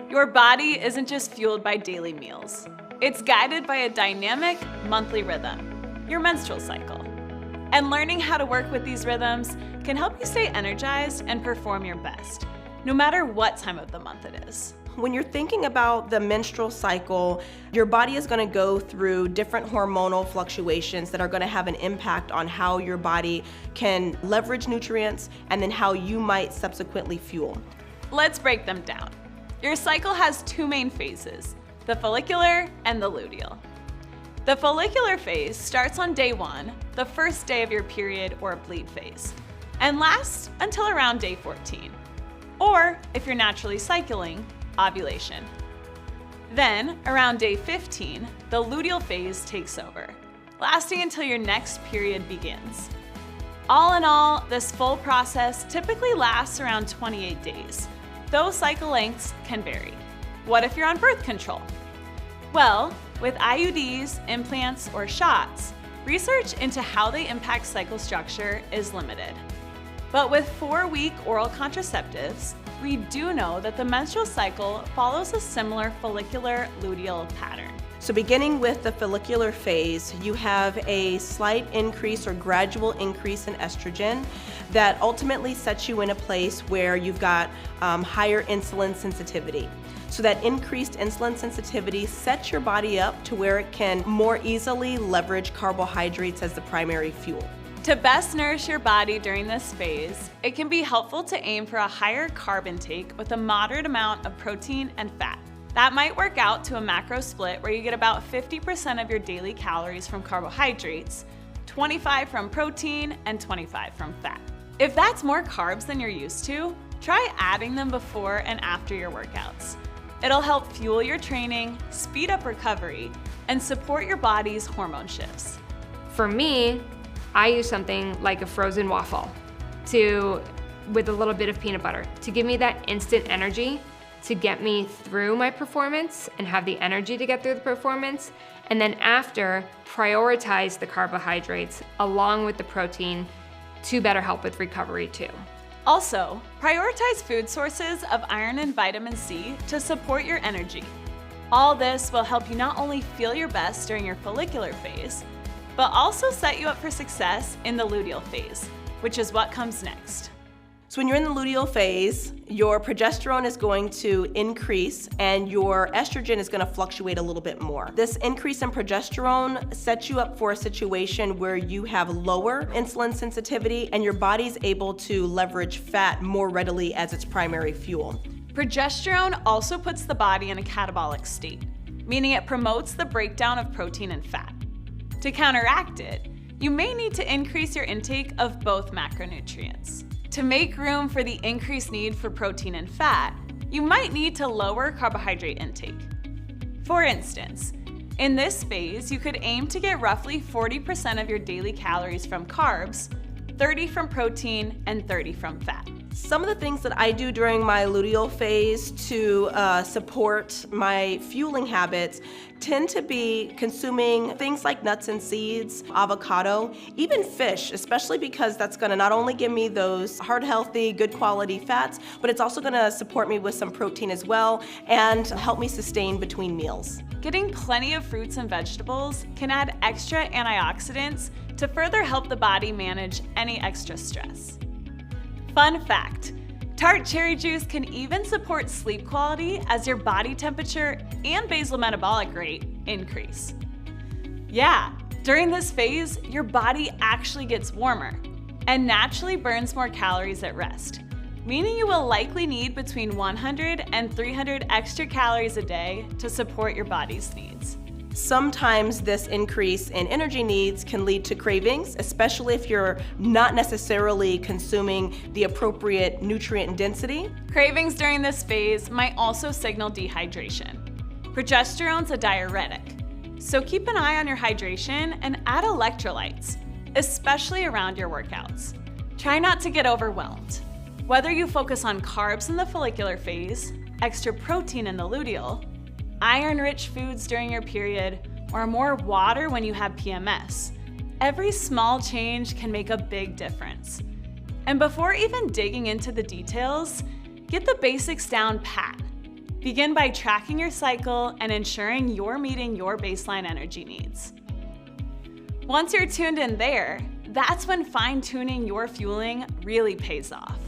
Your body isn't just fueled by daily meals. It's guided by a dynamic monthly rhythm, your menstrual cycle. And learning how to work with these rhythms can help you stay energized and perform your best, no matter what time of the month it is. When you're thinking about the menstrual cycle, your body is going to go through different hormonal fluctuations that are going to have an impact on how your body can leverage nutrients and then how you might subsequently fuel. Let's break them down. Your cycle has two main phases, the follicular and the luteal. The follicular phase starts on day 1, the first day of your period or bleed phase, and lasts until around day 14. Or, if you're naturally cycling, ovulation. Then, around day 15, the luteal phase takes over, lasting until your next period begins. All in all, this full process typically lasts around 28 days, though cycle lengths can vary. What if you're on birth control? Well, with IUDs, implants, or shots, research into how they impact cycle structure is limited. But with 4-week oral contraceptives, we do know that the menstrual cycle follows a similar follicular luteal pattern. So beginning with the follicular phase, you have a slight increase or gradual increase in estrogen that ultimately sets you in a place where you've got higher insulin sensitivity. So that increased insulin sensitivity sets your body up to where it can more easily leverage carbohydrates as the primary fuel. To best nourish your body during this phase, it can be helpful to aim for a higher carb intake with a moderate amount of protein and fat. That might work out to a macro split where you get about 50% of your daily calories from carbohydrates, 25 from protein, and 25 from fat. If that's more carbs than you're used to, try adding them before and after your workouts. It'll help fuel your training, speed up recovery, and support your body's hormone shifts. For me, I use something like a frozen waffle with a little bit of peanut butter to give me that instant energy to get me through my performance and have the energy to get through the performance. And then after, prioritize the carbohydrates along with the protein to better help with recovery too. Also, prioritize food sources of iron and vitamin C to support your energy. All this will help you not only feel your best during your follicular phase, but also set you up for success in the luteal phase, which is what comes next. So when you're in the luteal phase, your progesterone is going to increase and your estrogen is going to fluctuate a little bit more. This increase in progesterone sets you up for a situation where you have lower insulin sensitivity and your body's able to leverage fat more readily as its primary fuel. Progesterone also puts the body in a catabolic state, meaning it promotes the breakdown of protein and fat. To counteract it, you may need to increase your intake of both macronutrients. To make room for the increased need for protein and fat, you might need to lower carbohydrate intake. For instance, in this phase, you could aim to get roughly 40% of your daily calories from carbs, 30 from protein, and 30 from fat. Some of the things that I do during my luteal phase to support my fueling habits tend to be consuming things like nuts and seeds, avocado, even fish, especially because that's gonna not only give me those heart healthy, good quality fats, but it's also gonna support me with some protein as well and help me sustain between meals. Getting plenty of fruits and vegetables can add extra antioxidants to further help the body manage any extra stress. Fun fact, tart cherry juice can even support sleep quality as your body temperature and basal metabolic rate increase. Yeah, during this phase, your body actually gets warmer and naturally burns more calories at rest, meaning you will likely need between 100 and 300 extra calories a day to support your body's needs. Sometimes this increase in energy needs can lead to cravings, especially if you're not necessarily consuming the appropriate nutrient density. Cravings during this phase might also signal dehydration. Progesterone's a diuretic, so keep an eye on your hydration and add electrolytes, especially around your workouts. Try not to get overwhelmed. Whether you focus on carbs in the follicular phase, extra protein in the luteal, iron-rich foods during your period, or more water when you have PMS, every small change can make a big difference. And before even digging into the details, get the basics down pat. Begin by tracking your cycle and ensuring you're meeting your baseline energy needs. Once you're tuned in there, that's when fine-tuning your fueling really pays off.